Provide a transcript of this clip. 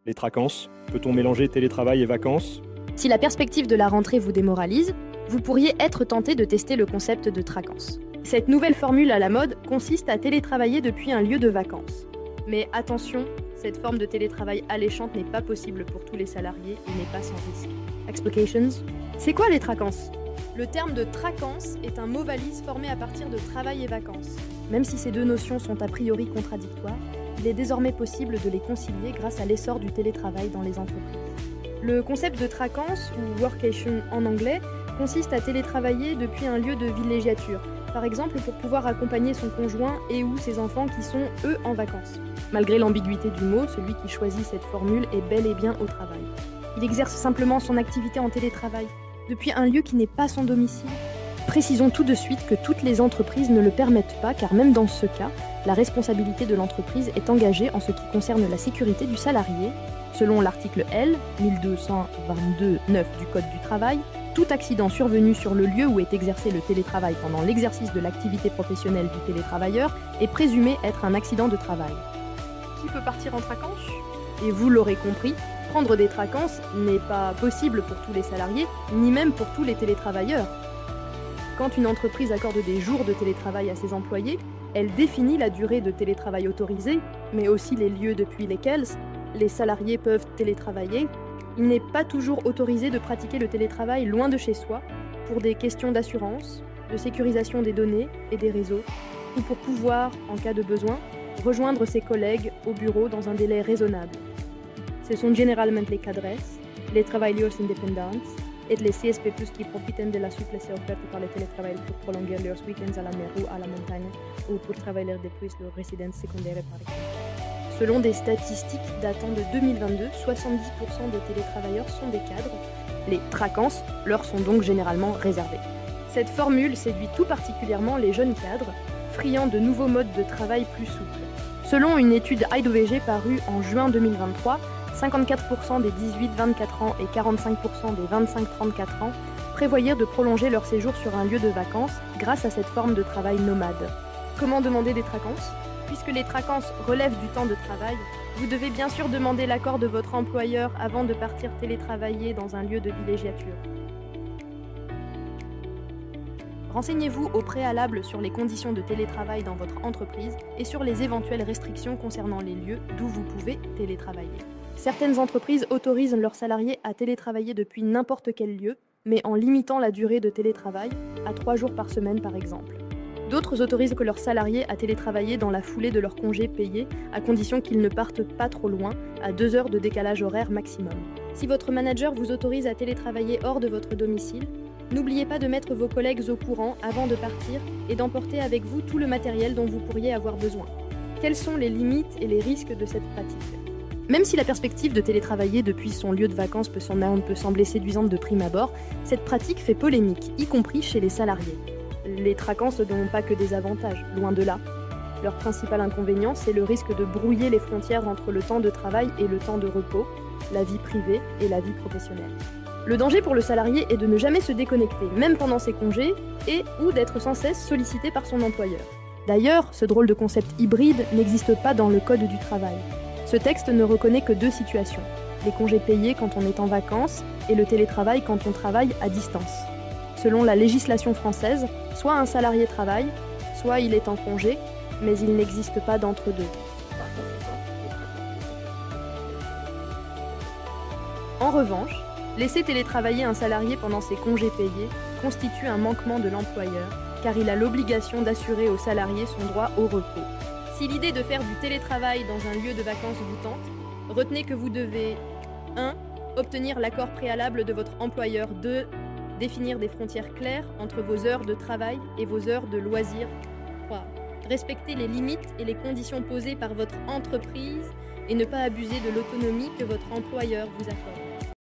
Les tracances, peut-on mélanger télétravail et vacances? Si la perspective de la rentrée vous démoralise, vous pourriez être tenté de tester le concept de traquance. Cette nouvelle formule à la mode consiste à télétravailler depuis un lieu de vacances. Mais attention, cette forme de télétravail alléchante n'est pas possible pour tous les salariés et n'est pas sans risque. Explications. C'est quoi les traquances? Le terme de traquance est un mot valise formé à partir de travail et vacances. Même si ces deux notions sont a priori contradictoires, il est désormais possible de les concilier grâce à l'essor du télétravail dans les entreprises. Le concept de traquance, ou workation en anglais, consiste à télétravailler depuis un lieu de villégiature, par exemple pour pouvoir accompagner son conjoint et ou ses enfants qui sont, eux, en vacances. Malgré l'ambiguïté du mot, celui qui choisit cette formule est bel et bien au travail. Il exerce simplement son activité en télétravail, depuis un lieu qui n'est pas son domicile. Précisons tout de suite que toutes les entreprises ne le permettent pas, car même dans ce cas, la responsabilité de l'entreprise est engagée en ce qui concerne la sécurité du salarié. Selon l'article L. 1222-9 du Code du travail, tout accident survenu sur le lieu où est exercé le télétravail pendant l'exercice de l'activité professionnelle du télétravailleur est présumé être un accident de travail. Qui peut partir en traquance? Et vous l'aurez compris, prendre des traquances n'est pas possible pour tous les salariés, ni même pour tous les télétravailleurs. Quand une entreprise accorde des jours de télétravail à ses employés, elle définit la durée de télétravail autorisée, mais aussi les lieux depuis lesquels les salariés peuvent télétravailler. Il n'est pas toujours autorisé de pratiquer le télétravail loin de chez soi pour des questions d'assurance, de sécurisation des données et des réseaux, ou pour pouvoir, en cas de besoin, rejoindre ses collègues au bureau dans un délai raisonnable. Ce sont généralement les cadres, les travailleurs indépendants et les CSP+, qui profitent de la souplesse offerte par le télétravail pour prolonger leurs week-ends à la mer ou à la montagne, ou pour travailler depuis leur résidence secondaire par exemple. Selon des statistiques datant de 2022, 70% des télétravailleurs sont des cadres. Les traquances leur sont donc généralement réservées. Cette formule séduit tout particulièrement les jeunes cadres, friands de nouveaux modes de travail plus souples. Selon une étude IWG parue en juin 2023, 54% des 18-24 ans et 45% des 25-34 ans prévoyaient de prolonger leur séjour sur un lieu de vacances grâce à cette forme de travail nomade. Comment demander des traquances? Puisque les traquances relèvent du temps de travail, vous devez bien sûr demander l'accord de votre employeur avant de partir télétravailler dans un lieu de villégiature. Renseignez-vous au préalable sur les conditions de télétravail dans votre entreprise et sur les éventuelles restrictions concernant les lieux d'où vous pouvez télétravailler. Certaines entreprises autorisent leurs salariés à télétravailler depuis n'importe quel lieu, mais en limitant la durée de télétravail à 3 jours par semaine par exemple. D'autres autorisent que leurs salariés à télétravailler dans la foulée de leur congé payé, à condition qu'ils ne partent pas trop loin, à 2 heures de décalage horaire maximum. Si votre manager vous autorise à télétravailler hors de votre domicile, n'oubliez pas de mettre vos collègues au courant avant de partir et d'emporter avec vous tout le matériel dont vous pourriez avoir besoin. Quelles sont les limites et les risques de cette pratique? Même si la perspective de télétravailler depuis son lieu de vacances peut sembler séduisante de prime abord, cette pratique fait polémique, y compris chez les salariés. Les traquances n'ont pas que des avantages, loin de là. Leur principal inconvénient, c'est le risque de brouiller les frontières entre le temps de travail et le temps de repos, la vie privée et la vie professionnelle. Le danger pour le salarié est de ne jamais se déconnecter, même pendant ses congés, et ou d'être sans cesse sollicité par son employeur. D'ailleurs, ce drôle de concept hybride n'existe pas dans le Code du travail. Ce texte ne reconnaît que 2 situations, les congés payés quand on est en vacances et le télétravail quand on travaille à distance. Selon la législation française, soit un salarié travaille, soit il est en congé, mais il n'existe pas d'entre-deux. En revanche, laisser télétravailler un salarié pendant ses congés payés constitue un manquement de l'employeur, car il a l'obligation d'assurer au salarié son droit au repos. Si l'idée de faire du télétravail dans un lieu de vacances vous tente, retenez que vous devez 1. Obtenir l'accord préalable de votre employeur. 2. Définir des frontières claires entre vos heures de travail et vos heures de loisirs. 3. Respecter les limites et les conditions posées par votre entreprise et ne pas abuser de l'autonomie que votre employeur vous accorde.